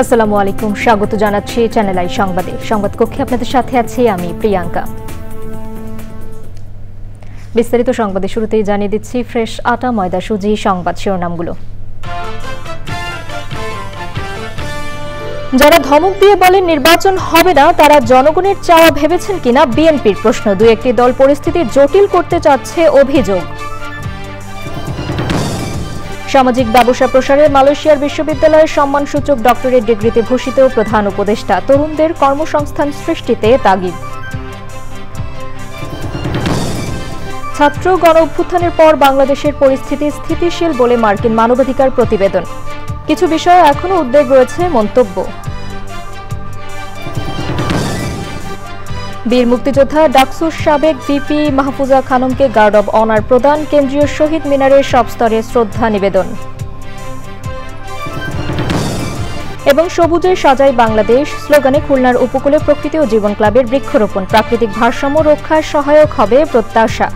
আসসালামু আলাইকুম, স্বাগত জানাচ্ছি চ্যানেল আই সংবাদে। সংবাদ কক্ষে আপনাদের সাথে আছি আমি প্রিয়াঙ্কা। বিস্তারিত সংবাদে শুরুতেই জানিয়ে দিচ্ছি ফ্রেশ আটা ময়দা সুজি সংবাদ শিরোনামগুলো। যারা ধমক দিয়ে বলেন নির্বাচন হবে না, তারা জনগণের চাওয়া ভেবেছেন কিনা বিএনপির প্রশ্ন। দুই একটি দল পরিস্থিতি জটিল করতে চাচ্ছে অভিযোগ। সামাজিক ব্যবসা প্রসারে মালয়েশিয়ার বিশ্ববিদ্যালয়ের সম্মানসূচক ডক্টরেট ডিগ্রিতে ভূষিত প্রধান উপদেষ্টা। তরুণদের কর্মসংস্থান সৃষ্টিতে তাগিদ। ছাত্র গণ অভ্যুত্থানের পর বাংলাদেশের পরিস্থিতি স্থিতিশীল বলে মার্কিন মানবাধিকার প্রতিবেদন। কিছু বিষয়ে এখনো উদ্বেগ রয়েছে মন্তব্য। বীর মুক্তিযোদ্ধা ডাকসুর সাবেক ভিপি মাহফুজা খানমকে গার্ড অব অনার প্রদান। কেন্দ্রীয় শহীদ মিনারে সব স্তরে শ্রদ্ধা নিবেদন। এবং সবুজে সাজাই বাংলাদেশ স্লোগানে খুলনার উপকূলে প্রকৃতি ও জীবন ক্লাবের বৃক্ষরোপণ। প্রাকৃতিক ভারসাম্য রক্ষায় সহায়ক হবে প্রত্যাশা।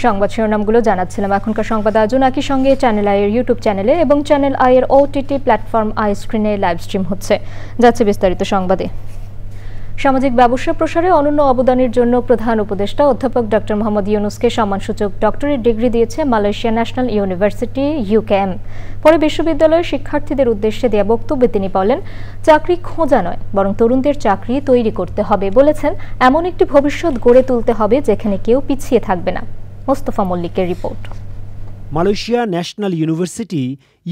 সংবাদ শিরোনামগুলো জানাচ্ছিলাম। এখনকার সংবাদ আয়োজন একই সঙ্গে চ্যানেল আই এর ইউটিউব চ্যানেলে এবং চ্যানেল আই এর ওটিটি প্ল্যাটফর্ম আই স্ক্রিনে লাইভ স্ট্রিম হচ্ছে। যাচ্ছে বিস্তারিত সংবাদে। সামাজিক ব্যবসা প্রসারে অনন্য অবদানের জন্য প্রধান উপদেষ্টা অধ্যাপক ডক্টর মোহাম্মদ ইউনুসকে সম্মানসূচক ডক্টরেট ডিগ্রি দিয়েছে মালয়েশিয়া ন্যাশনাল ইউনিভার্সিটি ইউকেএম। পরে বিশ্ববিদ্যালয়ের শিক্ষার্থীদের উদ্দেশ্যে দেয়া বক্তব্যে তিনি বলেন, চাকরি খোঁজা নয়, বরং তরুণদের চাকরি তৈরি করতে হবে। বলেছেন, এমন একটি ভবিষ্যৎ গড়ে তুলতে হবে যেখানে কেউ পিছিয়ে থাকবে না। মোস্তফা মল্লিকের report. Malaysia national university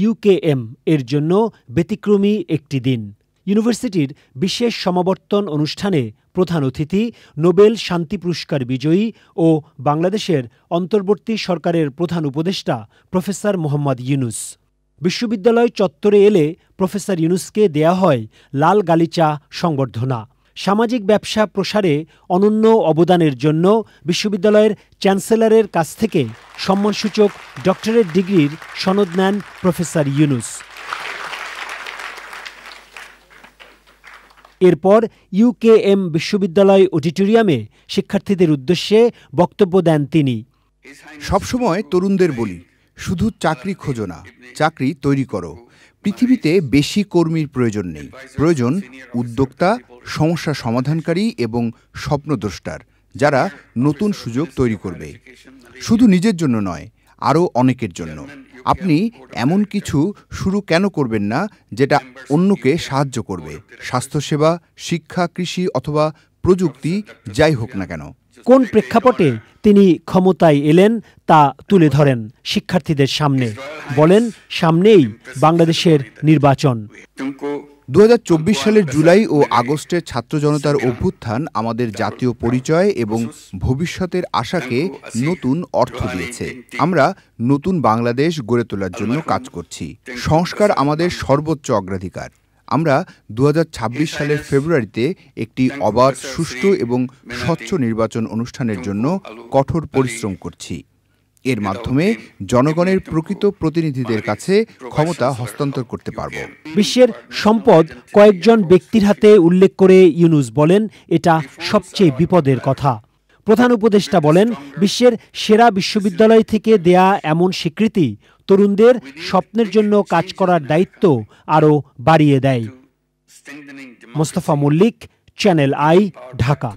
UKM এর জন্য ব্যতিক্রমী একটি দিন। ইউনিভার্সিটির বিশেষ সমাবর্তন অনুষ্ঠানে প্রধান অতিথি নোবেল শান্তি পুরস্কার বিজয়ী ও বাংলাদেশের অন্তর্বর্তী সরকারের প্রধান উপদেষ্টা প্রফেসর মোহাম্মদ ইউনুস। বিশ্ববিদ্যালয় চত্বরে এলে প্রফেসর ইউনুসকে দেয়া হয় লাল গালিচা সংবর্ধনা। সামাজিক ব্যবসা প্রসারে অনন্য অবদানের জন্য বিশ্ববিদ্যালয়ের চ্যান্সেলরের কাছ থেকে সম্মানসূচক ডক্টরেট ডিগ্রির সনদ নেন প্রফেসর ইউনুস। এরপর ইউকেএম বিশ্ববিদ্যালয় অডিটোরিয়ামে শিক্ষার্থীদের উদ্দেশ্যে বক্তব্য দেন তিনি। সবসময় তরুণদের বলি, শুধু চাকরি খোঁজো না, চাকরি তৈরি করো। পৃথিবীতে বেশি কর্মীর প্রয়োজন নেই, প্রয়োজন উদ্যোক্তা, সমস্যা সমাধানকারী এবং স্বপ্নদ্রষ্টার, যারা নতুন সুযোগ তৈরি করবে। শুধু নিজের জন্য নয়, আরও অনেকের জন্য। আপনি এমন কিছু শুরু কেন করবেন না যেটা অন্যকে সাহায্য করবে? স্বাস্থ্যসেবা, শিক্ষা, কৃষি অথবা প্রযুক্তি, যাই হোক না কেন। কোন প্রেক্ষাপটে তিনি ক্ষমতায় এলেন তা তুলে ধরেন শিক্ষার্থীদের সামনে। বলেন, সামনেই বাংলাদেশের নির্বাচন। 2024 সালের জুলাই ও আগস্টের ছাত্র জনতার অভ্যুত্থান আমাদের জাতীয় পরিচয় এবং ভবিষ্যতের আশাকে নতুন অর্থ দিয়েছে। আমরা নতুন বাংলাদেশ গড়ে তোলার জন্য কাজ করছি। সংস্কার আমাদের সর্বোচ্চ অগ্রাধিকার। আমরা 2026 সালের ফেব্রুয়ারিতে একটি অবাধ, সুষ্ঠু এবং স্বচ্ছ নির্বাচন অনুষ্ঠানের জন্য কঠোর পরিশ্রম করছি। এর মাধ্যমে জনগণের প্রকৃত প্রতিনিধিদের কাছে ক্ষমতা হস্তান্তর করতে পারব। বিশ্বের সম্পদ কয়েকজন ব্যক্তির হাতে উল্লেখ করে ইউনুস বলেন, এটা সবচেয়ে বিপদের কথা। প্রধান উপদেষ্টা বলেন, বিশ্বের সেরা বিশ্ববিদ্যালয় থেকে দেয়া এমন স্বীকৃতি তরুণদের স্বপ্নের জন্য কাজ করার দায়িত্ব আরও বাড়িয়ে দেয়। Mostafa Mallik, channel I, Dhaka.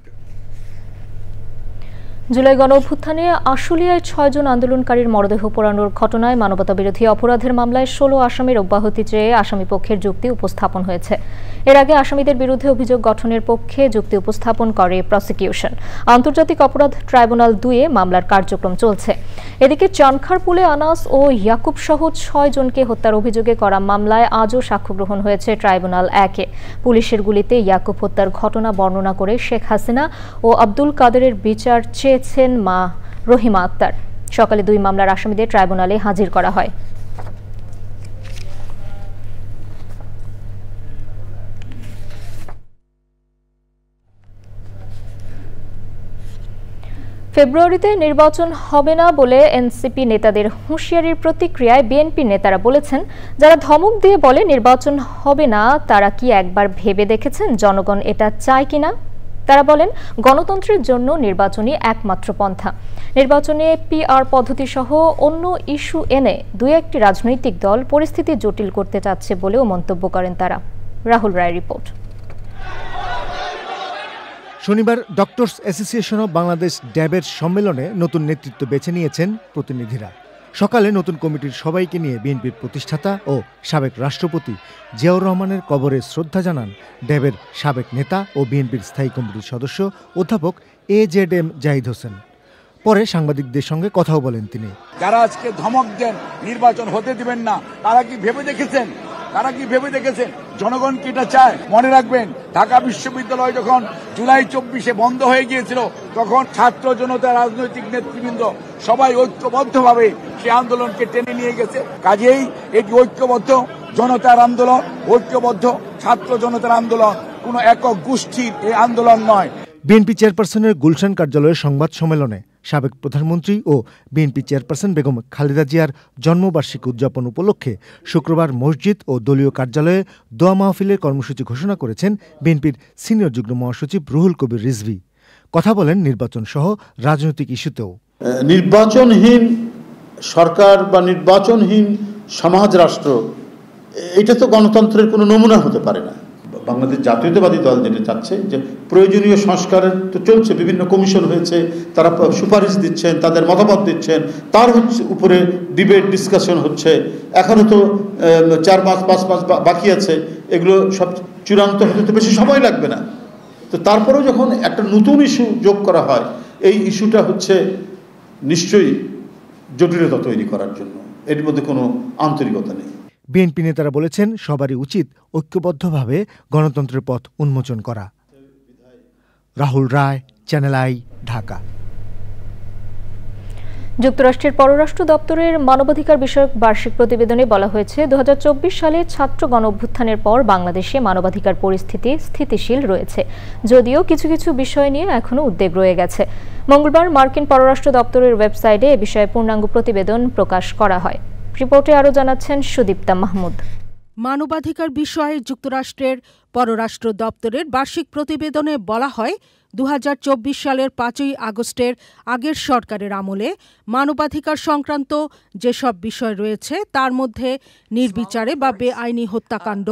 জুলাই গণ অভ্যুত্থানে আশুলিয়ায় 6 জন আন্দোলনকারীর মরদেহ পোড়ানোর ঘটনায় মানবতাবিরোধী অপরাধের মামলায় 16 আসামির অব্যাহতি চেয়ে আসামি পক্ষের যুক্তি উপস্থাপন হয়েছে। এর আগে আসামিদের বিরুদ্ধে অভিযোগ গঠনের পক্ষে যুক্তি উপস্থাপন করে প্রসিকিউশন। আন্তর্জাতিক অপরাধ ট্রাইব্যুনাল 2-এ মামলার কার্যক্রম চলছে। এদিকে চানখারপুলে আনাস ও ইয়াকুব সহ 6 জনকে হত্যার অভিযোগে করা মামলায় আজও সাক্ষ্য গ্রহণ হয়েছে ট্রাইব্যুনাল 1-এ। পুলিশের গুলিতে ইয়াকুব হত্যার ঘটনা বর্ণনা করে শেখ হাসিনা ও আব্দুল কাদেরের বিচার চেয়েছেন মা রহিমা আক্তার। সকালে 2 মামলার আসামিদের ট্রাইব্যুনালে হাজির করা হয়। ফেব্রুয়ারিতে নির্বাচন হবে না বলে এনসিপি নেতাদের হুঁশিয়ারির প্রতিক্রিয়ায় বিএনপি নেতারা বলেছেন, যারা ধমক দিয়ে বলে নির্বাচন হবে না, তারা কি একবার ভেবে দেখেছেন জনগণ এটা চায় কিনা? তারা বলেন, গণতন্ত্রের জন্য নির্বাচনই একমাত্র পন্থা। নির্বাচনে পিআর পদ্ধতি সহ অন্য ইস্যু এনে দুই একটি রাজনৈতিক দল পরিস্থিতি জটিল করতে চাচ্ছে বলেও মন্তব্য করেন তারা। রাহুল রায় রিপোর্ট। শনিবার ডক্টরস অ্যাসোসিয়েশন অব বাংলাদেশ ড্যাবের সম্মেলনে নতুন নেতৃত্ব বেছে নিয়েছেন প্রতিনিধিরা। সকালে নতুন কমিটির সবাইকে নিয়ে বিএনপির প্রতিষ্ঠাতা ও সাবেক রাষ্ট্রপতি জিয়াউর রহমানের কবরে শ্রদ্ধা জানান ড্যাবের সাবেক নেতা ও বিএনপির স্থায়ী কমিটির সদস্য অধ্যাপক AZM জাহিদ হোসেন। পরে সাংবাদিকদের সঙ্গে কথাও বলেন তিনি। যারা আজকে ধমক দেন নির্বাচন হতে দিবেন না, তারা কি ভেবে দেখেছেন জনগণ কি এটা চায়? মনে রাখবেন, ঢাকা বিশ্ববিদ্যালয় যখন জুলাই 24-এ বন্ধ হয়ে গিয়েছিল, তখন ছাত্র জনতা, রাজনৈতিক নেতৃবৃন্দ সবাই ঐক্যবদ্ধভাবে সেই আন্দোলনকে টেনে নিয়ে গেছে। কাজেই এটি ঐক্যবদ্ধ জনতার আন্দোলন, ঐক্যবদ্ধ ছাত্র জনতার আন্দোলন, কোন একক গোষ্ঠীর এই আন্দোলন নয়। বিএনপি চেয়ারপারসনের গুলশান কার্যালয়ের সংবাদ সম্মেলনে সাবেক প্রধানমন্ত্রী ও বিএনপি চেয়ারপারসন বেগম খালেদা জিয়ার জন্মবার্ষিকী উদযাপন উপলক্ষে শুক্রবার মসজিদ ও দলীয় কার্যালয়ে দোয়া মাহফিলের কর্মসূচি ঘোষণা করেছেন বিএনপির সিনিয়র যুগ্ম মহাসচিব রুহুল কবির রিজভী। কথা বলেন নির্বাচন সহ রাজনৈতিক ইস্যুতেও। নির্বাচনহীন সরকার বা নির্বাচনহীন সমাজ রাষ্ট্র, এটা তো গণতন্ত্রের কোনো নমুনা হতে পারে না। বাংলাদেশ জাতীয়তাবাদী দল যেটা চাচ্ছে যে প্রয়োজনীয় সংস্কারের তো চলছে, বিভিন্ন কমিশন হয়েছে, তারা সুপারিশ দিচ্ছেন, তাদের মতামত দিচ্ছেন, তার উপরে ডিবেট ডিসকাশন হচ্ছে। এখনো তো 4 মাস 5 মাস বাকি আছে, এগুলো সব চূড়ান্ত হতে তো বেশি সময় লাগবে না। তো তারপরেও যখন একটা নতুন ইস্যু যোগ করা হয়, এই ইস্যুটা হচ্ছে নিশ্চয়ই জটিলতা তৈরি করার জন্য, এর মধ্যে কোনো আন্তরিকতা নেই। বিএনপি নেতারা বলেছেন সবারই উচিত ঐক্যবদ্ধভাবে গণতন্ত্রের পথ উন্মোচন করা। রাহুল রায়, চ্যানেল আই, ঢাকা। যুক্তরাষ্ট্রের পররাষ্ট্র দপ্তরের মানবাধিকার বিষয়ক বার্ষিক প্রতিবেদনে বলা হয়েছে 2024 সালে ছাত্র গণঅভ্যুত্থানের পর বাংলাদেশে মানবাধিকার পরিস্থিতি স্থিতিশীল রয়েছে, যদিও কিছু কিছু বিষয় নিয়ে এখনও উদ্বেগ রয়ে গেছে। মঙ্গলবার মার্কিন পররাষ্ট্র দপ্তরের ওয়েবসাইটে এ বিষয়ে পূর্ণাঙ্গ প্রতিবেদন প্রকাশ করা হয়। রিপোর্টে আরও জানাচ্ছেন সুদীপ্তা মাহমুদ। মানবাধিকার বিষয়ে যুক্তরাষ্ট্রের পররাষ্ট্র দপ্তরের বার্ষিক প্রতিবেদনে বলা হয় 2024 সালের 5ই আগস্টের আগের সরকারের আমলে মানবাধিকার সংক্রান্ত যেসব বিষয় রয়েছে তার মধ্যে নির্বিচারে বা বেআইনি হত্যাকাণ্ড,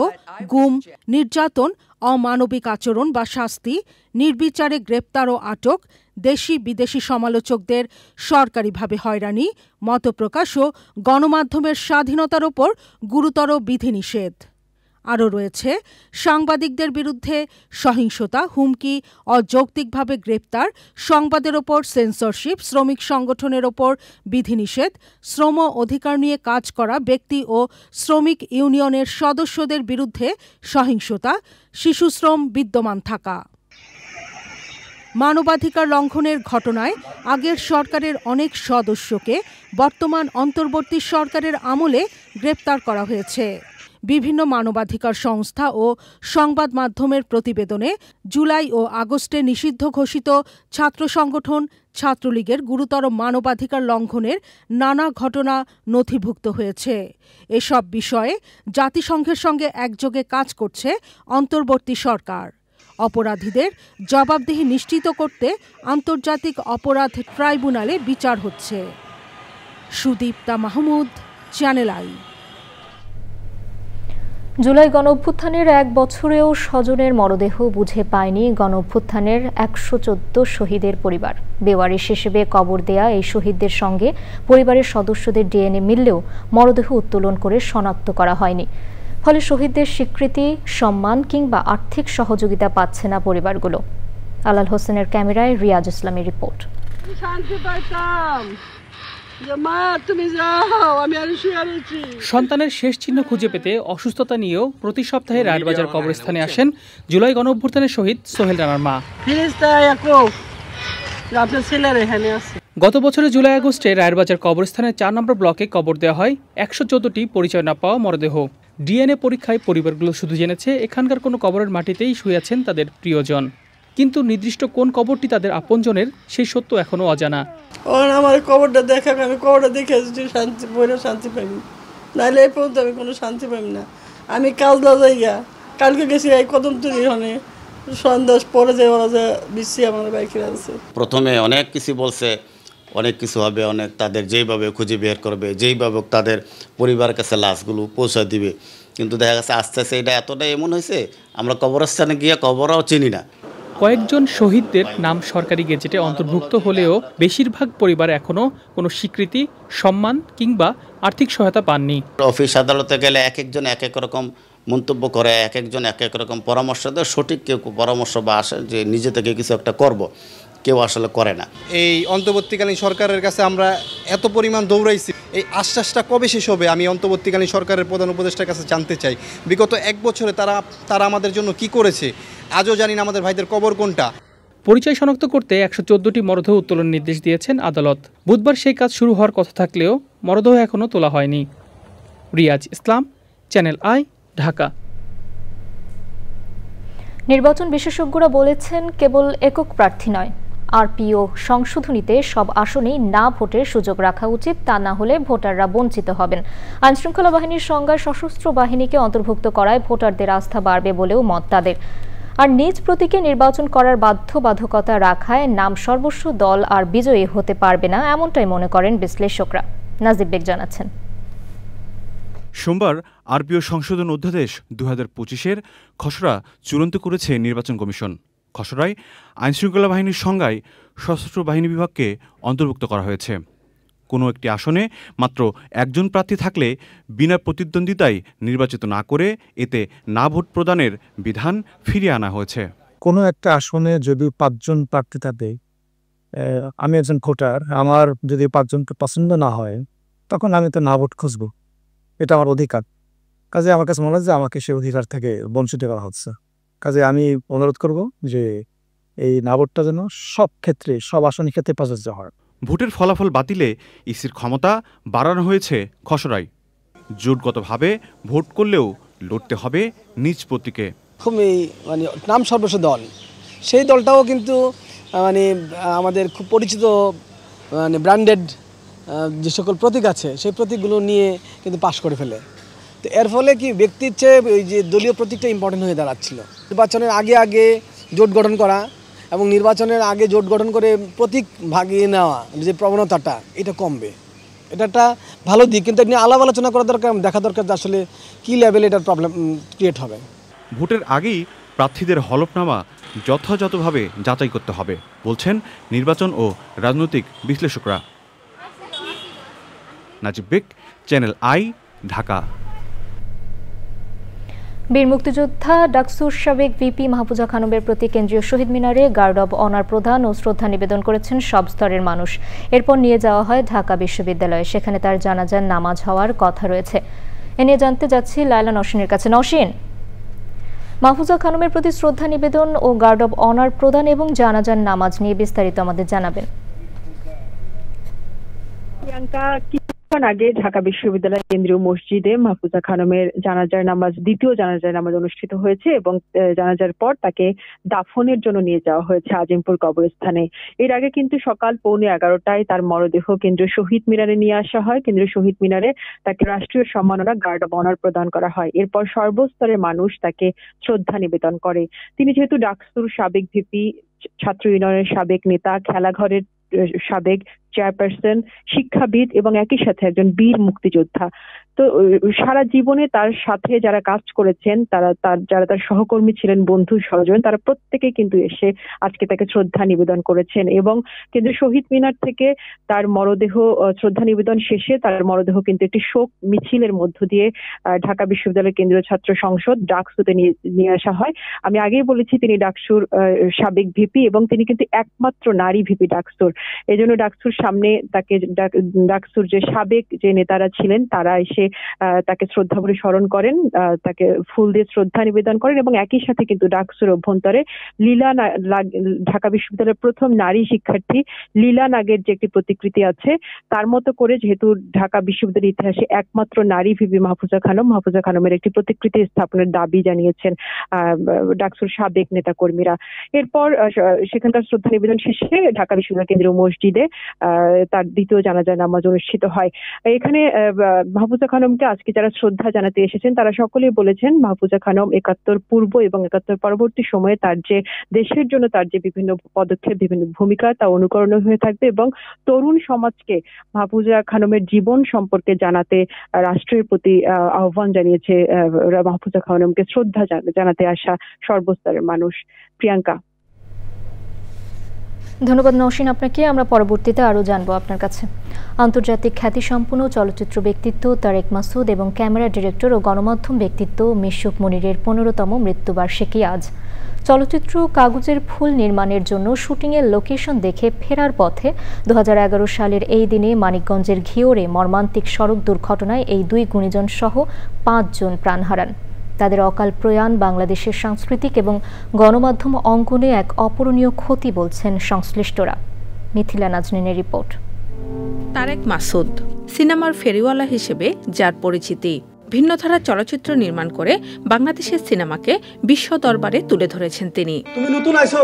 গুম, নির্যাতন, অমানবিক আচরণ বা শাস্তি, নির্বিচারে গ্রেপ্তার ও আটক, দেশি বিদেশি সমালোচকদের সরকারিভাবে হয়রানি, মতপ্রকাশ ও গণমাধ্যমের স্বাধীনতার ওপর গুরুতর বিধিনিষেধ। আরও রয়েছে সাংবাদিকদের বিরুদ্ধে সহিংসতা, হুমকি, অযৌক্তিকভাবে গ্রেপ্তার, সংবাদের ওপর সেন্সরশিপ, শ্রমিক সংগঠনের ওপর বিধিনিষেধ, শ্রম অধিকার নিয়ে কাজ করা ব্যক্তি ও শ্রমিক ইউনিয়নের সদস্যদের বিরুদ্ধে সহিংসতা, শিশুশ্রম বিদ্যমান থাকা। মানবাধিকার লঙ্ঘনের ঘটনায় আগের সরকারের অনেক সদস্যকে বর্তমান অন্তর্বর্তী সরকারের আমলে গ্রেপ্তার করা হয়েছে। বিভিন্ন মানবাধিকার সংস্থা ও সংবাদ মাধ্যমের প্রতিবেদনে জুলাই ও আগস্টে নিষিদ্ধ ঘোষিত ছাত্র সংগঠন ছাত্রলীগের গুরুতর মানবাধিকার লঙ্ঘনের নানা ঘটনা নথিভুক্ত হয়েছে। এসব বিষয়ে জাতিসংঘের সঙ্গে একযোগে কাজ করছে অন্তর্বর্তী সরকার। অপরাধীদের জবাবদিহি নিশ্চিত করতে আন্তর্জাতিক অপরাধ ট্রাইব্যুনালে বিচার হচ্ছে। Sudipta Mahmud, channel i. জুলাই গণঅভ্যুত্থানের 1 বছরেও স্বজনের মরদেহ বুঝে পায়নি গণঅভ্যুত্থানের 114 শহীদের পরিবার। বেওয়ারিশ হিসেবে কবর দেয়া এই শহীদদের সঙ্গে পরিবারের সদস্যদের ডিএনএ মিললেও মরদেহ উত্তোলন করে শনাক্ত করা হয়নি। ফলে শহীদদের স্বীকৃতি, সম্মান কিংবা আর্থিক সহযোগিতা পাচ্ছে না পরিবারগুলো। আলাল হোসেনের ক্যামেরায় রিয়াজ ইসলামের রিপোর্ট। সন্তানের শেষ চিহ্ন খুঁজে পেতে অসুস্থতা নিয়েও প্রতি সপ্তাহে রায়েরবাজার কবরস্থানে আসেন জুলাই গণঅভ্যুত্থানের শহীদ সোহেল রানার মা। গত বছরের জুলাই আগস্টে রায়েরবাজার কবরস্থানের 4 নম্বর ব্লকে কবর দেওয়া হয় 114টি পরিচয় না পাওয়া মরদেহ। ডিএনএ পরীক্ষায় পরিবারগুলো শুধু জেনেছে এখানকার কোনো কবরের মাটিতেই শুয়ে আছেন তাদের প্রিয়জন, কিন্তু নির্দিষ্ট কোন কবরটি তাদের আপনজনের সেই সত্য এখনো অজানা। আমার কবরটা দেখা, আমি কবরটা দেখে শান্তি পাইনি, নাহলে এই পর্যন্ত আমি কোনো শান্তি পাইনি না। আমি কাজলা যাইয়া কালকে গেছি এই কদম তুলি হনে সন্ধ্যা পরে যে ওরা যে বিশ্রী আমার বাইকে আছে। প্রথমে অনেক কিছু বলছে, অনেক কিছু হবে, অনেক তাদের যেইভাবে খুঁজে বের করবে, যেইভাবে তাদের পরিবারের কাছে লাশগুলো পৌঁছে দিবে। কিন্তু দেখা গেছে আস্তে আস্তে এটা এতটাই এমন হয়েছে, আমরা কবরস্থানে গিয়ে কবরও চিনি না। কয়েকজন শহীদদের নাম সরকারি গেজেটে অন্তর্ভুক্ত হলেও বেশিরভাগ পরিবার এখনও কোনো স্বীকৃতি, সম্মান কিংবা আর্থিক সহায়তা পাননি। অফিস আদালতে গেলে এক একজন এক এক রকম মন্তব্য করে, এক একজন এক এক রকম পরামর্শ দেয়। সঠিক কেউ পরামর্শ বা আসে যে নিজে থেকে কিছু একটা করব, কেউ আসলে করে না। এই অন্তর্বর্তীকালীন সরকারের কাছে আমরা এত পরিমাণ দৌড়াইছি, এই আশ্বাসটা কবে শেষ হবে আমি অন্তর্বর্তীকালীন সরকারের প্রধান উপদেষ্টার কাছে জানতে চাই। বিগত 1 বছরে তারা আমাদের জন্য কি করেছে, আজও জানি না আমাদের ভাইদের কবর কোনটা। পরিচয় শনাক্ত করতে 114টি মরদেহ উত্তোলনের নির্দেশ দিয়েছেন আদালত। বুধবার সেই কাজ শুরু হওয়ার কথা থাকলেও মরদেহ এখনও তোলা হয়নি। রিয়াজ ইসলাম, চ্যানেল আই, ঢাকা। নির্বাচন বিশেষজ্ঞরা বলেছেন, কেবল একক প্রার্থী নয়, আরপিও সংশোধনীতে সব আসনেই না ভোটের সুযোগ রাখা উচিত। তা না হলে ভোটাররা বঞ্চিত হবেন। আইনশৃঙ্খলা বাহিনীর সংজ্ঞায় সশস্ত্র বাহিনীকে অন্তর্ভুক্ত করায় ভোটারদের আস্থা বাড়বে বলেও মত তাদের। আর নিজ প্রতীকে নির্বাচন করার বাধ্যবাধকতা রাখায় নাম সর্বস্ব দল আর বিজয়ী হতে পারবে না, এমনটাই মনে করেন বিশ্লেষকরা। নাজিব বেগ জানাচ্ছেন। সোমবার আরপিও সংশোধন অধ্যাদেশ 2025-এর খসড়া চূড়ান্ত করেছে নির্বাচন কমিশন। খসড়ায় আইনশৃঙ্খলা বাহিনীর সংজ্ঞায় সশস্ত্র বাহিনী বিভাগকে অন্তর্ভুক্ত করা হয়েছে। কোনো একটি আসনে মাত্র একজন প্রার্থী থাকলে বিনা প্রতিদ্বন্দ্বিতায় নির্বাচিত না করে এতে না ভোট প্রদানের বিধান ফিরিয়ে আনা হয়েছে। কোনো একটা আসনে যদি 5 জন প্রার্থী থাকে, আমি একজন ভোটার, আমার যদি 5 জনকে পছন্দ না হয়, তখন আমি তো না ভোট খুঁজব। এটা আমার অধিকার। কাজে আমার কাছে মনে হয় যে আমাকে সেই অধিকার থেকে বঞ্চিত করা হচ্ছে। কাজে আমি অনুরোধ করব যে এই না ভোটটা যেন সব ক্ষেত্রে, সব আসনের ক্ষেত্রে প্রযোজ্য হয়। ভোটের ফলাফল বাতিলে ইসির ক্ষমতা বাড়ানো হয়েছে খসড়ায়। জোটগতভাবে ভোট করলেও লড়তে হবে নিজ প্রতীকে। খুবই নাম সর্বস্ব দল, সেই দলটাও কিন্তু আমাদের খুব পরিচিত ব্র্যান্ডেড যে সকল প্রতীক আছে, সেই প্রতীকগুলো নিয়ে কিন্তু পাশ করে ফেলে। তো এর ফলে কি ব্যক্তির চেয়ে ওই যে দলীয় প্রতীকটা ইম্পর্টেন্ট হয়ে দাঁড়াচ্ছিল। নির্বাচনের আগে জোট গঠন করা এবং নির্বাচনের আগে জোট গঠন করে প্রতীক ভাগিয়ে নেওয়া যে প্রবণতাটা, এটা কমবে। এটা একটা ভালো দিক, কিন্তু এমনি আলাপ আলোচনা করা দরকার, দেখা দরকার যে আসলে কী লেভেলে এটার প্রবলেম ক্রিয়েট হবে। ভোটের আগেই প্রার্থীদের হলফনামা যথাযথভাবে যাচাই করতে হবে বলছেন নির্বাচন ও রাজনৈতিক বিশ্লেষকরা। নাজিব বেগ, চ্যানেল আই, ঢাকা। বীর মুক্তিযোদ্ধা ডাকসুর সাবেক ভিপি মাহফুজা খানমের প্রতি কেন্দ্রীয় শহীদ মিনারে গার্ড অব অনার প্রদান ও শ্রদ্ধা নিবেদন করেছেন সব স্তরের মানুষ। এরপর নিয়ে যাওয়া হয় ঢাকা বিশ্ববিদ্যালয়ে, সেখানে তার জানাজার নামাজ হওয়ার কথা রয়েছে। এ নিয়ে জানতে যাচ্ছি লায়লা নওশিনের কাছে। নওশিন, মাহফুজা খানমের প্রতি শ্রদ্ধা নিবেদন ও গার্ড অব অনার প্রদান এবং জানাজার নামাজ নিয়ে বিস্তারিত আমাদের জানাবেন। আগে ঢাকা বিশ্ববিদ্যালয় কেন্দ্রীয় মসজিদে মাহফুজা খানমের জানাজার নামাজ, দ্বিতীয় জানাজার নামাজ অনুষ্ঠিত হয়েছে এবং জানাজার পর তাকে দাফনের জন্য নিয়ে যাওয়া হয়েছে আজিমপুর কবরস্থানে। এর আগে কিন্তু সকাল 11:15টায় তার মরদেহ কেন্দ্রীয় শহীদ মিনারে নিয়ে আসা হয়। কেন্দ্রীয় শহীদ মিনারে তাকে রাষ্ট্রীয় সম্মাননা গার্ড অব অনার প্রদান করা হয়। এরপর সর্বস্তরের মানুষ তাকে শ্রদ্ধা নিবেদন করে। তিনি যেহেতু ডাকসুর সাবেক ভিপি, ছাত্র ইউনিয়নের সাবেক নেতা, খেলাঘরের সাবেক চেয়ারপারসন, শিক্ষাবিদ এবং একই সাথে একজন বীর মুক্তিযোদ্ধা, তো সারা জীবনে তার সাথে যারা কাজ করেছেন, যারা তার সহকর্মী ছিলেন, বন্ধু স্বজন, তারা প্রত্যেকে কিন্তু এসে আজকে তাকে শ্রদ্ধা নিবেদন করেছেন। এবং কিন্তু শহীদ মিনার থেকে তার মরদেহ শ্রদ্ধা নিবেদন শেষে তার মরদেহ কিন্তু একটি শোক মিছিলের মধ্য দিয়ে ঢাকা বিশ্ববিদ্যালয়ের কেন্দ্রীয় ছাত্র সংসদ ডাকসুতে নিয়ে আসা হয়। আমি আগেই বলেছি তিনি ডাকসুর সাবেক ভিপি এবং তিনি কিন্তু একমাত্র নারী ভিপি ডাকসুর। এই জন্য ডাকসুর সামনে তাকে ডাকসুর যে সাবেক যে নেতারা ছিলেন তারা এসে তাকে শ্রদ্ধা ভরে স্মরণ করেন, তাকে ফুল দিয়ে শ্রদ্ধা নিবেদন করেন এবং একই সাথে কিন্তু ডাকসুর অভ্যন্তরে লীলা, ঢাকা বিশ্ববিদ্যালয়ের প্রথম নারী শিক্ষার্থী লীলা নাগের যে একটি প্রতিকৃতি আছে, তার মতো করে যেহেতু ঢাকা বিশ্ববিদ্যালয়ের ইতিহাসে একমাত্র নারী ভিপি মাহফুজা খানমের একটি প্রতিকৃতি স্থাপনের দাবি জানিয়েছেন ডাকসুর সাবেক নেতা কর্মীরা। এরপর সেখানকার শ্রদ্ধা নিবেদন শেষে ঢাকা বিশ্ববিদ্যালয় কেন্দ্রীয় মসজিদে তার দ্বিতীয় জানাজার নামাজ অনুষ্ঠিত হয়। এখানে মাহফুজা খানমকে আজকে যারা শ্রদ্ধা জানাতে এসেছেন তারা সকলেই বলেছেন মাহফুজা খানম ৭১ পূর্ব এবং ৭১ পরবর্তী সময়ে তার যে দেশের জন্য তার যে বিভিন্ন পদক্ষেপ, বিভিন্ন ভূমিকা তা অনুকরণীয় হয়ে থাকবে এবং তরুণ সমাজকে মাহফুজা খানমের জীবন সম্পর্কে জানাতে রাষ্ট্রের প্রতি আহ্বান জানিয়েছে মাহফুজা খানমকে শ্রদ্ধা জানাতে আসা সর্বস্তরের মানুষ। প্রিয়াঙ্কা। ধন্যবাদ নওশিন আপনাকে। আমরা পরবর্তীতে আরও জানবো আপনার কাছে। আন্তর্জাতিক খ্যাতিসম্পন্ন চলচ্চিত্র ব্যক্তিত্ব তারেক মাসুদ এবং ক্যামেরা ডিরেক্টর ও গণমাধ্যম ব্যক্তিত্ব মিশুক মনিরের ১৫তম মৃত্যুবার্ষিকী আজ। চলচ্চিত্র কাগজের ফুল নির্মাণের জন্য শুটিংয়ের লোকেশন দেখে ফেরার পথে ২০১১ সালের এই দিনে মানিকগঞ্জের ঘিওরে মর্মান্তিক সড়ক দুর্ঘটনায় এই দুই গুণীজন সহ ৫ জন প্রাণ হারান। তাদের অকাল প্রয়াণ বাংলাদেশের সাংস্কৃতিক এবং গণমাধ্যম অঙ্গনে এক অপূরণীয় ক্ষতি বলছেন সংশ্লিষ্টরা। মিথিলা নাজনীনের রিপোর্ট। তারেক মাসুদ সিনেমার ফেরিওয়ালা হিসেবে যার পরিচিতি, ভিন্নধারার চলচ্চিত্র নির্মাণ করে বাংলাদেশের সিনেমাকে বিশ্ব দরবারে তুলে ধরেছেন তিনি। তুমি নতুন আইছো,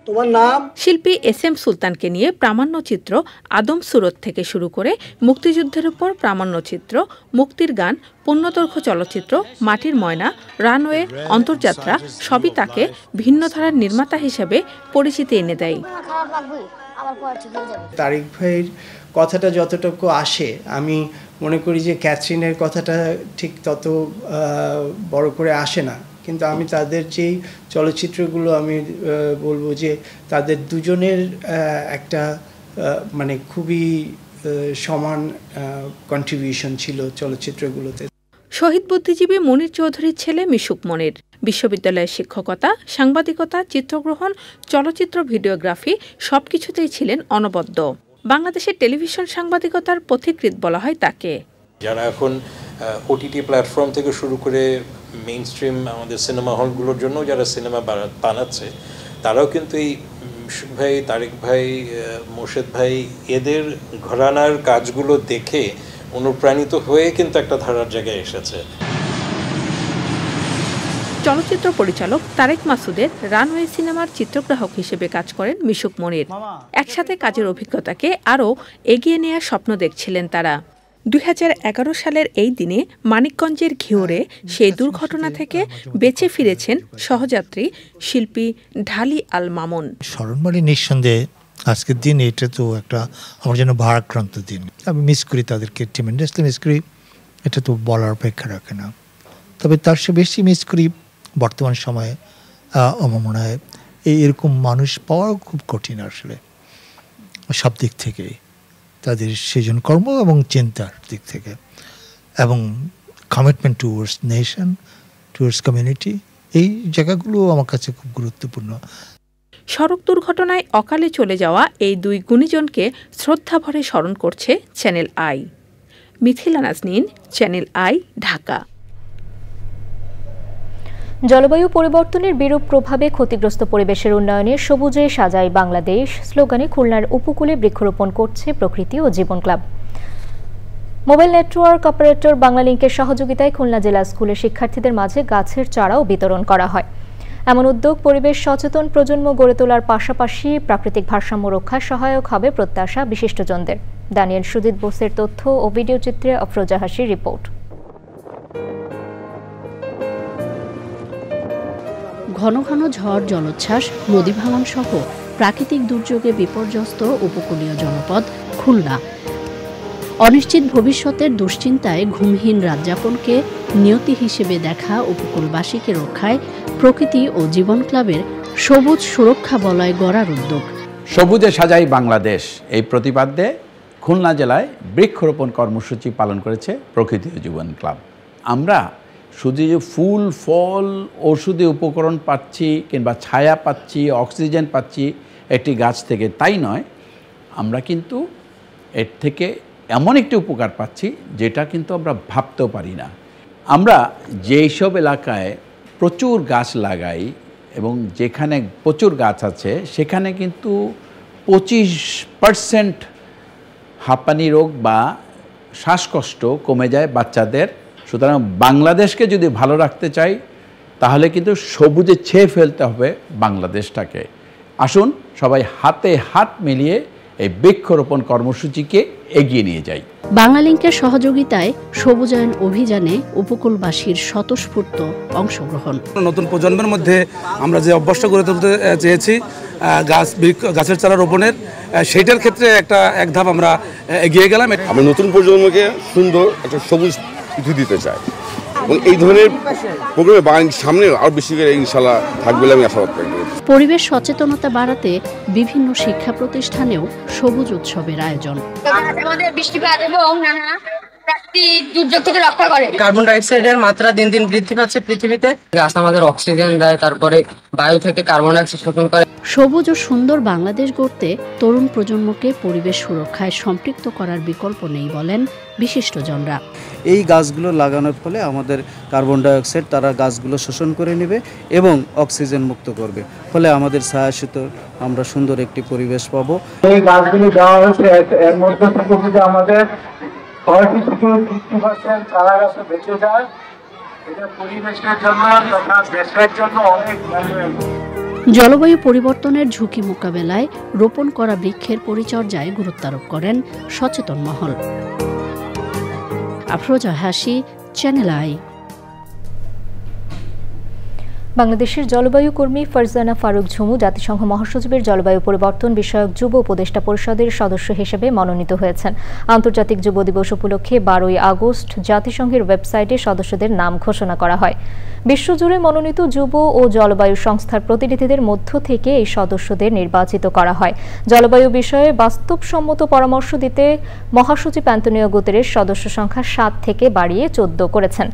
তোমার নাম? শিল্পী SM সুলতানকে নিয়ে প্রামাণ্যচিত্র আদম সুরত থেকে শুরু করে মুক্তিযুদ্ধের উপর প্রামাণ্যচিত্র মুক্তির গান, পূর্ণদৈর্ঘ্য চলচ্চিত্র মাটির ময়না, রানওয়ে, অন্তর্যাত্রা সবই তাকে ভিন্নধারার নির্মাতা হিসেবে পরিচিতি এনে দেয়। তারেক ভাইয়ের কথাটা যতটুকু আসে, আমি মনে করি যে ক্যাথরিনের কথাটা ঠিক তত বড় করে আসে না, কিন্তু আমি তাদের যেই চলচ্চিত্রগুলো আমি বলবো যে তাদের দুজনের একটা মানে খুবই সমান কন্ট্রিবিউশন ছিল চলচ্চিত্রগুলোতে। শহীদ বুদ্ধিজীবী মনির চৌধুরীর ছেলে মিশুক মনির বিশ্ববিদ্যালয়ের শিক্ষকতা, সাংবাদিকতা, চিত্রগ্রহণ, চলচ্চিত্র, ভিডিওগ্রাফি সবকিছুতেই ছিলেন অনবদ্য। বাংলাদেশের টেলিভিশন সাংবাদিকতার পথিকৃৎ বলা হয় তাকে। যারা এখন OTT প্ল্যাটফর্ম থেকে শুরু করে মেইন স্ট্রিম আমাদের সিনেমা হলগুলোর জন্য যারা সিনেমা বানাচ্ছে, তারাও কিন্তু এই মিশুক ভাই, তারেক ভাই, মোর্শেদ ভাই এদের ঘরানার কাজগুলো দেখে অনুপ্রাণিত হয়ে কিন্তু একটা ধারার জায়গায় এসেছে। চলচ্চিত্র পরিচালক তারেক মাসুদের রানওয়ে সিনেমার চিত্রগ্রাহক হিসেবে কাজ করেন মিশুক মনির। একসাথে কাজের অভিজ্ঞতাকে আরও এগিয়ে নেওয়ার স্বপ্ন দেখছিলেন তারা। ২০১১ সালের এই দিনে মানিকগঞ্জের ঘিওরে সেই দুর্ঘটনা থেকে বেঁচে ফিরেছেন সহযাত্রী শিল্পী ঢালি আল মামুন। স্মরণবাণী নিঃসন্দেহে আজকের দিন এটা তো একটা আমার জন্য ভারাক্রান্ত দিন। আমি মিস করি তাদেরকে, ট্রিমেন্ডাসলি মিস করি, এটা তো বলার অপেক্ষা রাখে না। তবে তার চেয়ে বেশি মিস করি বর্তমান সময়ে আমার মনে হয় এরকম মানুষ পাওয়া খুব কঠিন আসলে, সব দিক থেকে, তাদের সৃজন কর্ম এবং চিন্তার দিক থেকে, এবং commitment towards nation, towards community, এই জায়গাগুলো আমার কাছে খুব গুরুত্বপূর্ণ। সড়ক দুর্ঘটনায় অকালে চলে যাওয়া এই দুই গুণীজনকে শ্রদ্ধাভরে স্মরণ করছে channel I. Mithila Naznin, channel I, Dhaka. জলবায়ু পরিবর্তনের বিরূপ প্রভাবে ক্ষতিগ্রস্ত পরিবেশের উন্নয়নে সবুজে সাজায় বাংলাদেশ স্লোগানে খুলনার উপকূলে বৃক্ষরোপণ করছে প্রকৃতি ও জীবন ক্লাব। মোবাইল নেটওয়ার্ক অপারেটর বাংলালিংকের সহযোগিতায় খুলনা জেলা স্কুলের শিক্ষার্থীদের মাঝে গাছের চারাও বিতরণ করা হয়। এমন উদ্যোগ পরিবেশ সচেতন প্রজন্ম গড়ে তোলার পাশাপাশি প্রাকৃতিক ভারসাম্য রক্ষায় সহায়ক হবে প্রত্যাশা বিশিষ্টজনদের। দানিয়েল সুজিত বোসের তথ্য ও ভিডিও চিত্রে অফরোজা হাসির রিপোর্ট। ঘন ঘন ঝড়, জলোচ্ছ্বাস, নদী ভাঙন সহ প্রাকৃতিক দুর্যোগে বিপর্যস্ত উপকূলীয় জনপদ খুলনা। অনিশ্চিত ভবিষ্যতের দুশ্চিন্তায় ঘুমহীন রাতযাপনকে নিয়তি হিসেবে দেখা উপকূলবাসীকে রক্ষায় প্রকৃতি ও জীবন ক্লাবের সবুজ সুরক্ষা বলয় গড়ার উদ্যোগ। সবুজে সাজাই বাংলাদেশ এই প্রতিপাদ্যে খুলনা জেলায় বৃক্ষরোপণ কর্মসূচি পালন করেছে প্রকৃতি ও জীবন ক্লাব। আমরা শুধু যে ফুল, ফল, ঔষধি উপকরণ পাচ্ছি কিংবা ছায়া পাচ্ছি, অক্সিজেন পাচ্ছি একটি গাছ থেকে, তাই নয়, আমরা কিন্তু এর থেকে এমন একটি উপকার পাচ্ছি যেটা কিন্তু আমরা ভাবতেও পারি না। আমরা যেই সব এলাকায় প্রচুর গাছ লাগাই এবং যেখানে প্রচুর গাছ আছে সেখানে কিন্তু 25% হাঁপানি রোগ বা শ্বাসকষ্ট কমে যায় বাচ্চাদের। সুতরাং বাংলাদেশকে যদি ভালো রাখতে চাই তাহলে কিন্তু সবুজে ছেয়ে ফেলতে হবে বাংলাদেশটাকে। আসুন সবাই হাতে হাত মিলিয়ে এই বৃক্ষরোপণ কর্মসূচিকে এগিয়ে নিয়ে যাই। বাংলালিংকের সহযোগিতায় সবুজায়ন অভিযানে উপকূলবাসীর স্বতঃস্ফূর্ত অংশগ্রহণ। নতুন প্রজন্মের মধ্যে আমরা যে অভ্যাসটা গড়ে তুলতে চেয়েছি গাছের চারা রোপণের, সেইটার ক্ষেত্রে এক ধাপ আমরা এগিয়ে গেলাম। আমরা নতুন প্রজন্মকে সুন্দর একটা সবুজ পৃথিবী দিতে চাই এবং এই ধরনের প্রোগ্রামে সামনে আরো বেশি করে ইনশাআল্লাহ থাকবে বলে আমি আশাবাদ করি। পরিবেশ সচেতনতা বাড়াতে বিভিন্ন শিক্ষা প্রতিষ্ঠানেও সবুজ উৎসবের আয়োজন। আমাদের বৃষ্টিপাত এবং নানা প্রাকৃতিক দুর্যোগ থেকে রক্ষা করে। কার্বন ডাইঅক্সাইডের মাত্রা দিন দিন বৃদ্ধি পাচ্ছে পৃথিবীতে। গাছ আমাদের অক্সিজেন দেয়, তারপরে বায়ু থেকে কার্বন ডাইঅক্সাইড শোষণ করে। সবুজ ও সুন্দর বাংলাদেশ গড়তে তরুণ প্রজন্মকে পরিবেশ সুরক্ষায় সম্পৃক্ত করার বিকল্প নেই বলেন বিশিষ্টজনরা। এই গাছগুলো লাগানোর ফলে আমাদের কার্বন ডাইঅক্সাইড তারা গাছগুলো শোষণ করে নেবে এবং অক্সিজেন মুক্ত করবে, ফলে আমাদের ছায়াশীত আমরা সুন্দর একটি পরিবেশ পাবো। এই গাছগুলি দেওয়া হয়েছে, এর মধ্যে থেকে যদি আমাদের 40-50% চারা গাছ বেঁচে যায়, এটা পরিবেশের জন্য তথা দেশের জন্য অনেক মূল্যবান। জলবায়ু পরিবর্তনের ঝুঁকি মোকাবেলায় রোপণ করা বৃক্ষের পরিচর্যায় গুরুত্ব আরোপ করেন সচেতন মহল। আফরোজা হাসি, চ্যানেল আই। বাংলাদেশের জলবায়ু কর্মী ফারজানা ফারুক ঝুমু জাতিসংঘ মহাসচিবের জলবায়ু পরিবর্তন বিষয়ক যুব উপদেষ্টা পরিষদের সদস্য হিসেবে মনোনীত হয়েছেন। আন্তর্জাতিক যুব দিবস উপলক্ষে 12 আগস্ট জাতিসংঘের ওয়েবসাইটে সদস্যদের নাম ঘোষণা করা হয়। বিশ্বজুড়ে মনোনীত যুব ও জলবায়ু সংস্থার প্রতিনিধিদের মধ্য থেকে এই সদস্যদের নির্বাচিত করা হয়। জলবায়ু বিষয়ে বাস্তবসম্মত পরামর্শ দিতে মহাসচিব অ্যান্তোনিও গুতেরেস সদস্য সংখ্যা 7 থেকে বাড়িয়ে 14 করেছেন।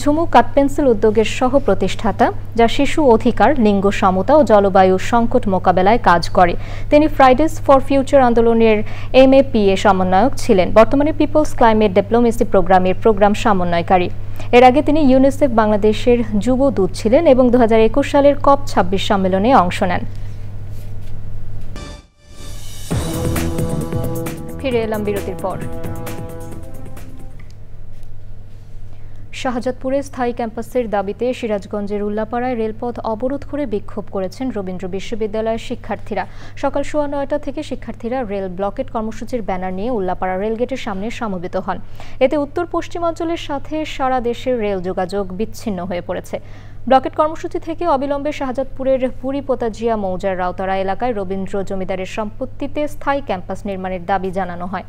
ঝুমু কাঠপেন্সিল উদ্যোগের সহ প্রতিষ্ঠাতা, যা শিশু অধিকার, লিঙ্গ সমতা ও জলবায়ু সংকট মোকাবেলায় কাজ করে। তিনি ফ্রাইডেজ ফর ফিউচার আন্দোলনের MAPA সমন্বয়ক ছিলেন। বর্তমানে পিপলস ক্লাইমেট ডিপ্লোমেসি প্রোগ্রামের প্রোগ্রাম সমন্বয়কারী। এর আগে তিনি ইউনিসেফ বাংলাদেশের যুব দূত ছিলেন এবং 2021 সালের COP26 সম্মেলনে অংশ নেন। ফিরে এলাম বিরতির পর। শাহজাদপুরে স্থায়ী ক্যাম্পাসের দাবিতে সিরাজগঞ্জের উল্লাপাড়ায় রেলপথ অবরোধ করে বিক্ষোভ করেছেন রবীন্দ্র বিশ্ববিদ্যালয়ের শিক্ষার্থীরা। সকাল 9:15 থেকে শিক্ষার্থীরা রেল ব্লকেট কর্মসূচির ব্যানার নিয়ে উল্লাপাড়া রেলগেটের সামনে সমবেত হন। এতে উত্তর পশ্চিমাঞ্চলের সাথে সারা দেশের রেল যোগাযোগ বিচ্ছিন্ন হয়ে পড়েছে। ব্লকেট কর্মসূচি থেকে অবিলম্বে শাহজাদপুরের বুড়িপোতাজিয়া মৌজার রাউতারা এলাকায় রবীন্দ্র জমিদারের সম্পত্তিতে স্থায়ী ক্যাম্পাস নির্মাণের দাবি জানানো হয়।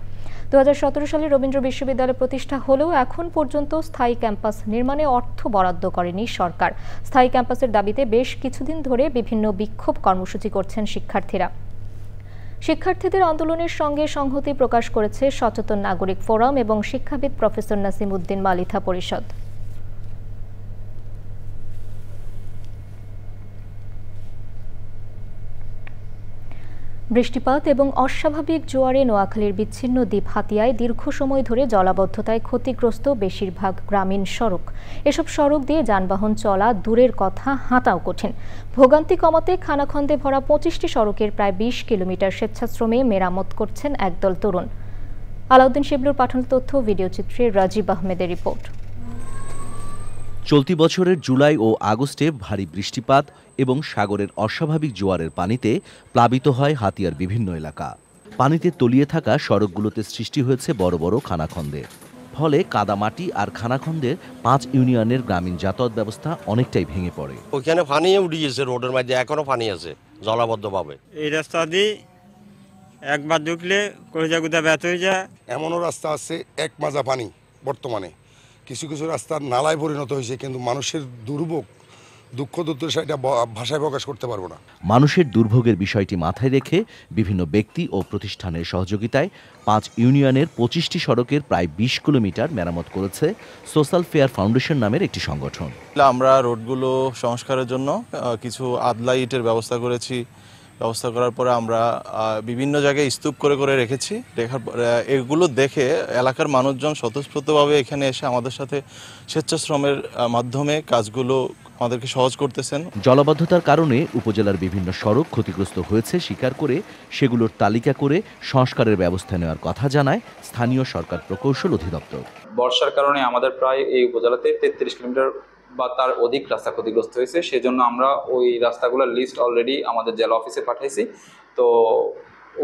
2017 সালে রবীন্দ্র বিশ্ববিদ্যালয় প্রতিষ্ঠা হলেও এখন পর্যন্ত স্থায়ী ক্যাম্পাস নির্মাণে অর্থ বরাদ্দ করেনি সরকার। স্থায়ী ক্যাম্পাসের দাবিতে বেশ কিছুদিন ধরে বিভিন্ন বিক্ষোভ কর্মসূচি করছেন শিক্ষার্থীরা। শিক্ষার্থীদের আন্দোলনের সঙ্গে সংহতি প্রকাশ করেছে সচেতন নাগরিক ফোরাম এবং শিক্ষাবিদ প্রফেসর নাসিম উদ্দিন মালিথা পরিষদ। বৃষ্টিপাত এবং অস্বাভাবিক জোয়ারে নোয়াখালীর বিচ্ছিন্ন দ্বীপ হাতিয়ায় দীর্ঘ সময় ধরে জলাবদ্ধতায় ক্ষতিগ্রস্ত বেশিরভাগ গ্রামীণ সড়ক। এসব সড়ক দিয়ে যানবাহন চলা দূরের কথা, হাঁটাও কঠিন। ভোগান্তি কমাতে খানাখন্দে ভরা 25টি সড়কের প্রায় 20 কিলোমিটার স্বেচ্ছাশ্রমে মেরামত করছেন একদল তরুণ। আলাউদ্দিন শিবলুর পাঠানো তথ্য, ভিডিও চিত্রে রাজীব আহমেদের রিপোর্ট। চলতি বছরের জুলাই ও আগস্টে ভারী বৃষ্টিপাত এবং সাগরের অস্বাভাবিক জোয়ারের পানিতে প্লাবিত হয় হাতিয়ার বিভিন্ন এলাকা। পানিতে তলিয়ে থাকা সড়কগুলোতে সৃষ্টি হয়েছে বড় বড় খানাখন্দে। ফলে কাদামাটি আর খানাখন্দের 5 ইউনিয়নের গ্রামীণ যাতায়াত ব্যবস্থা অনেকটাই ভেঙে পড়ে। ওইখানে পানি উঠে গেছে, রোডের মধ্যে এখনো পানি আছে জলাবদ্ধভাবে। এই রাস্তা দিয়ে একবার ঢুকলে কলিজাগুদা ব্যথ হয়ে যায়। এমনও রাস্তা আছে এক মাজা পানি। বর্তমানে কিছু কিছু রাস্তার নালায় পরিণত হয়েছে, কিন্তু মানুষের দুর্ভোগ, দুঃখ দুর্দশা এটা ভাষায় প্রকাশ করতে পারবো না। মানুষের দুর্ভোগের বিষয়টি মাথায় রেখে বিভিন্ন ব্যক্তি ও প্রতিষ্ঠানের সহযোগিতায় 5 ইউনিয়নের 25টি সড়কের প্রায় 20 কিলোমিটার মেরামত করেছে সোশ্যাল ফেয়ার ফাউন্ডেশন নামের একটি সংগঠন। আমরা রোডগুলো সংস্কারের জন্য কিছু আদলা ইটের ব্যবস্থা করেছি। ব্যবস্থা করার পরে আমরা বিভিন্ন জায়গায় স্তূপ করে করে রেখেছি। এগুলো দেখে এলাকার মানুষজন স্বতঃস্ফূর্তভাবে এখানে এসে আমাদের সাথে স্বেচ্ছাশ্রমের মাধ্যমে কাজগুলো আমাদেরকে সহজ করতেছেন। জলাবদ্ধতার কারণে উপজেলার বিভিন্ন সড়ক ক্ষতিগ্রস্ত হয়েছে স্বীকার করে সেগুলোর তালিকা করে সংস্কারের ব্যবস্থা নেওয়ার কথা জানায় স্থানীয় সরকার প্রকৌশল অধিদপ্তর। বর্ষার কারণে আমাদের প্রায় এই উপজেলাতে 33 কিলোমিটার বা তার অধিক রাস্তা ক্ষতিগ্রস্ত হয়েছে। সেজন্য আমরা ওই রাস্তাগুলোর লিস্ট অলরেডি আমাদের জেলা অফিসে পাঠাইছি। তো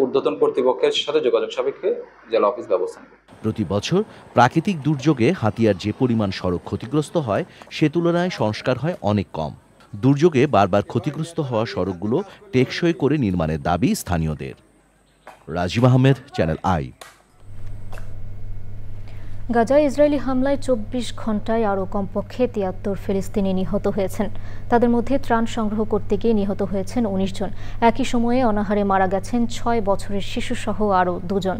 ঊর্ধ্বতন কর্তৃপক্ষের সাথে যোগাযোগ সাপেক্ষে জেলা অফিস ব্যবস্থা নেবে। প্রতি বছর প্রাকৃতিক দুর্যোগে হাতিয়ার যে পরিমাণ সড়ক ক্ষতিগ্রস্ত হয় সে তুলনায় সংস্কার হয় অনেক কম। দুর্যোগে বারবার ক্ষতিগ্রস্ত হওয়া সড়কগুলো টেকসই করে নির্মাণের দাবি স্থানীয়দের। Rajib Ahmed, channel I. গাজায় ইসরায়েলি হামলায় ২৪ ঘণ্টায় আরও কমপক্ষে ৭৩ ফিলিস্তিনি নিহত হয়েছেন। তাদের মধ্যে ত্রাণ সংগ্রহ করতে গিয়ে নিহত হয়েছেন ১৯ জন। একই সময়ে অনাহারে মারা গেছেন ৬ বছরের শিশুসহ আরও ২ জন।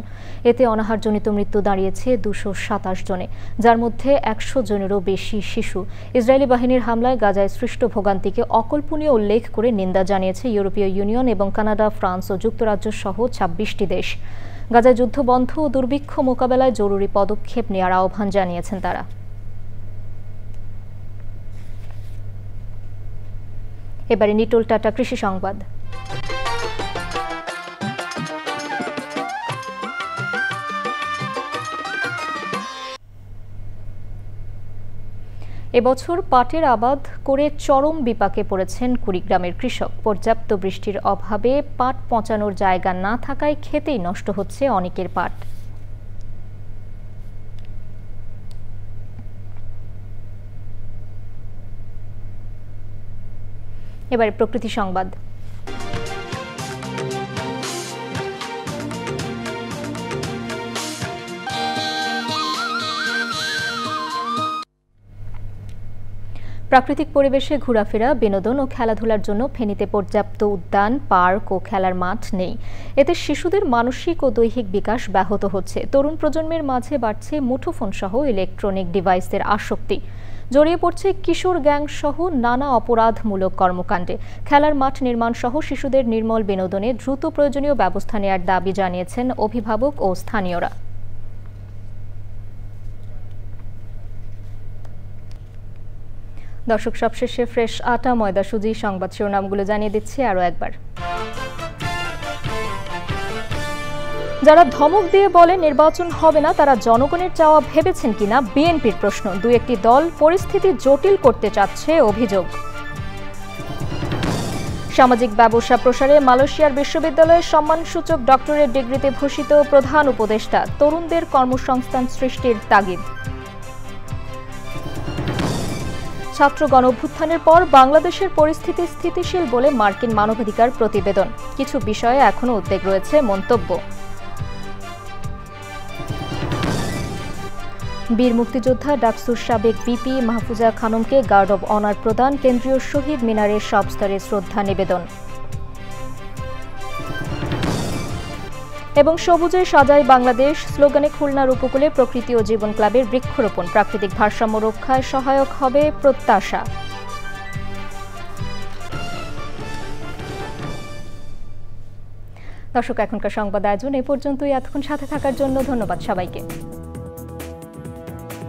এতে অনাহারজনিত মৃত্যু দাঁড়িয়েছে ২২৭ জনে, যার মধ্যে ১০০ জনেরও বেশি শিশু। ইসরায়েলি বাহিনীর হামলায় গাজায় সৃষ্ট ভোগান্তিকে অকল্পনীয় উল্লেখ করে নিন্দা জানিয়েছে ইউরোপীয় ইউনিয়ন এবং কানাডা, ফ্রান্স ও যুক্তরাজ্য সহ ২৬টি দেশ। গাজায় যুদ্ধ বন্ধ ও দুর্ভিক্ষ মোকাবেলায় জরুরি পদক্ষেপ নেওয়ার আহ্বান জানিয়েছেন তারা। এবারে নিটোল টাটা কৃষি সংবাদ। এবছর পাটের আবাদ করে চরম বিপাকে পড়েছেন কুড়িগ্রামের কৃষক। পর্যাপ্ত বৃষ্টির অভাবে পাট পচানোর জায়গা না থাকায় খেতেই নষ্ট হচ্ছে অনেকের পাট। এবারে প্রকৃতি সংবাদ। প্রাকৃতিক পরিবেশে ঘোরাফেরা, বিনোদন ও খেলাধুলার জন্য ফেনীতে পর্যাপ্ত উদ্যান, পার্ক ও খেলার মাঠ নেই। এতে শিশুদের মানসিক ও দৈহিক বিকাশ ব্যাহত হচ্ছে। তরুণ প্রজন্মের মাঝে বাড়ছে মুঠোফোন সহ ইলেকট্রনিক ডিভাইসের আসক্তি। জড়িয়ে পড়ছে কিশোর গ্যাং সহ নানা অপরাধমূলক কর্মকাণ্ডে। খেলার মাঠ নির্মাণ সহ শিশুদের নির্মল বিনোদনে দ্রুত প্রয়োজনীয় ব্যবস্থা নেওয়ার দাবি জানিয়েছেন অভিভাবক ও স্থানীয়রা। দর্শক, সবশেষে ফ্রেশ আটা, ময়দা, সুজি সংবাদ শিরোনামগুলো জানিয়ে দিচ্ছি আরও একবার। যারা ধমক দিয়ে বলে নির্বাচন হবে না, তারা জনগণের চাওয়া ভেবেছেন কিনা বিএনপির প্রশ্ন। দুই একটি দল পরিস্থিতি জটিল করতে চাচ্ছে অভিযোগ। সামাজিক ব্যবসা প্রসারে মালয়েশিয়ার বিশ্ববিদ্যালয়ের সম্মানসূচক ডক্টরেট ডিগ্রিতে ভূষিত প্রধান উপদেষ্টা। তরুণদের কর্মসংস্থান সৃষ্টির তাগিদ। ছাত্র গণঅভ্যুত্থানের পর বাংলাদেশের পরিস্থিতি স্থিতিশীল বলে মার্কিন মানবাধিকার প্রতিবেদন। কিছু বিষয়ে এখনও উদ্বেগ রয়েছে মন্তব্য। বীর মুক্তিযোদ্ধা ডাকসুর সাবেক ভিপি মাহফুজা খানমকে গার্ড অব অনার প্রদান। কেন্দ্রীয় শহীদ মিনারের সব স্তরে শ্রদ্ধা নিবেদন। এবং সবুজে সাজাই বাংলাদেশ স্লোগানে খুলনার উপকূলে প্রকৃতি ও জীবন ক্লাবের বৃক্ষরোপণ। প্রাকৃতিক ভারসাম্য রক্ষায় সহায়ক হবে প্রত্যাশা। দর্শক, এখনকার সংবাদ আয়োজন এ পর্যন্তই। এতক্ষণ সাথে থাকার জন্য ধন্যবাদ সবাইকে।